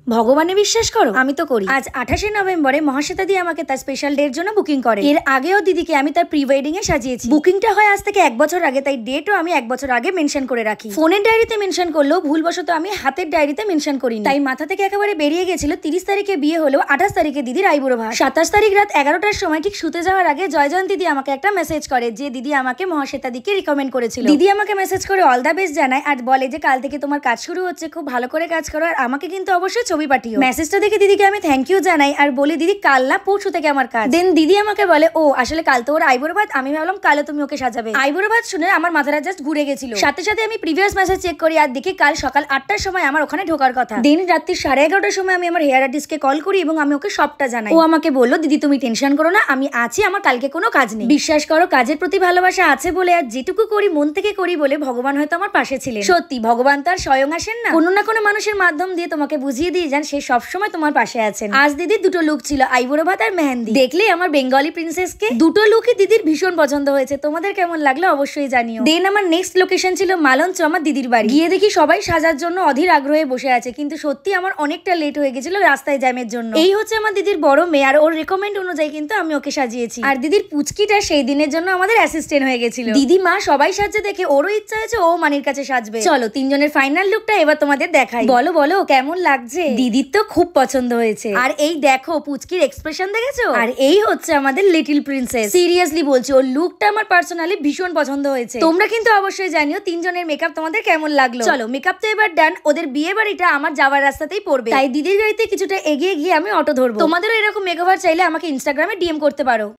ভগবানে বিশ্বাস করো? আমি তো করি। আজ 28শে নভেম্বরে মহাশ্বেতা দি আমাকে তার স্পেশাল ডের জন্য বুকিং করে। এর আগেও দিদিকে আমি তার প্রি ওয়েডিং এ সাজিয়েছি। বুকিংটা হয় আজ থেকে 1 বছর আগে, তাই ডেটও আমি 1 বছর আগে মেনশন করে রাখি। ফোনের ডায়েরিতে মেনশন করলেও ভুলবশত আমি হাতের ডায়েরিতে মেনশন করিনি, তাই মাথা থেকে একেবারে বেরিয়ে গেছিল। 30 তারিখে বিয়ে হলেও 28 তারিখে দিদির আইবুড়ো ভাত। 27 তারিখ রাত 11টার সময় ঠিক শুতে যাওয়ার আগে জয়জয়ন্ত দিদি আমাকে একটা মেসেজ করে যে দিদি আমাকে মহাশ্বেতা দিকে রিকমেন্ড করেছিল। দিদি আমাকে মেসেজ করে অল দা বেস্ট জানায় আর বলে যে কাল থেকে তোমার কাজ শুরু হচ্ছে, খুব ভালো করে কাজ করো, আর আমাকে কিন্তু অবশ্যই ছবি পাঠিও। মেসেজটা দেখে দিদিকে আমি থ্যাংক ইউ জানাই আর বলি দিদি কাল না পরশু থেকে আমার কাজ। দেন দিদি আমাকে বলে ও আসলে কাল তো ওর আইবুড়ো ভাত, আমি ভাবলাম কালে তুমি ওকে সাজাবে। আইবুড়ো ভাত শুনে আমার মাথাটা জাস্ট ঘুরে গেছিল। সাথে সাথে আমি প্রিভিয়াস মেসেজ চেক করি আর দেখি কাল সকাল 8টার সময় আমার ওখানে ঢোকার কথা। দিন রাত্রি 11:30টার সময় আমি আমার হেয়ার আর্টিস্টকে কল করি এবং আমি ওকে সবটা জানাই। ও আমাকে বললো দিদি তুমি টেনশন করো না, আমি আছি, আমার কালকে কোনো কাজ নেই। বিশ্বাস করো কাজের প্রতি ভালোবাসা আছে বলে আর যেটুকু করি মন থেকে করি বলে ভগবান হয়তো আমার পাশে ছিলেন। সত্যি ভগবান তার স্বয়ং আসেন না, কোনো না কোনো মানুষের মাধ্যম দিয়ে তোমাকে বুঝিয়ে দিয়ে যান সে সবসময় তোমার পাশে আছেন। আজ দিদির দুটো লুক ছিল, আইবুড়ো ভাত আর মেহেন্দি। দেখলে আমার বেঙ্গলি প্রিন্সেসকে দুটো লুকই দিদির ভীষণ পছন্দ হয়েছে। তোমাদের কেমন লাগলো অবশ্যই জানিও। দেন আমার নেক্সট লোকেশন ছিল মালঞ্চ, আমার দিদির বাড়ি। গিয়ে দেখি সবাই সাজার জন্য অধীর আগ্রহে বসে আছে, কিন্তু সত্যি আমার অনেকটা লেট হয়ে গেছিল রাস্তায় জ্যামের জন্য। এই হচ্ছে আমার দিদির বড় মেয়ে আর ওর রেকমেন্ড অনুযায়ী কিন্তু আমি ওকে সাজিয়েছি। আর দিদির পুচকিটা সেই দিনের জন্য আমাদের অ্যাসিস্ট্যান্ট হয়ে গেছিল। দিদি মা সবাই সাজছে দেখে ওরও ইচ্ছা হয়েছে ও মানির কাছে সাজবে। চলো তিনজনের ফাইনাল লুকটা এবার তোমাদের দেখাই। বলো বলো কেমন লাগছে? দিদির তো খুব পছন্দ হয়েছে। আর এই দেখো পুচকির এক্সপ্রেশন দেখেছো? আর এই হচ্ছে আমাদের লিটল প্রিন্সেস। সিরিয়াসলি বলছি ওর লুকটা আমার পার্সোনালি ভীষণ পছন্দ হয়েছে। তোমরা কিন্তু অবশ্যই জানিও তিনজনের মেকআপ তোমাদের কেমন লাগলো। চলো মেকআপ তো এবার ডান। ওদের বিয়ে বাড়িটা আমার যাওয়ার রাস্তাতেই পড়বে, তাই দিদির গাড়িতে কিছুটা এগিয়ে গিয়ে আমি অটো ধরবো। তোমাদেরও এরকম মেকওভার চাইলে আমাকে ইনস্টাগ্রামে ডিএম করতে পারো।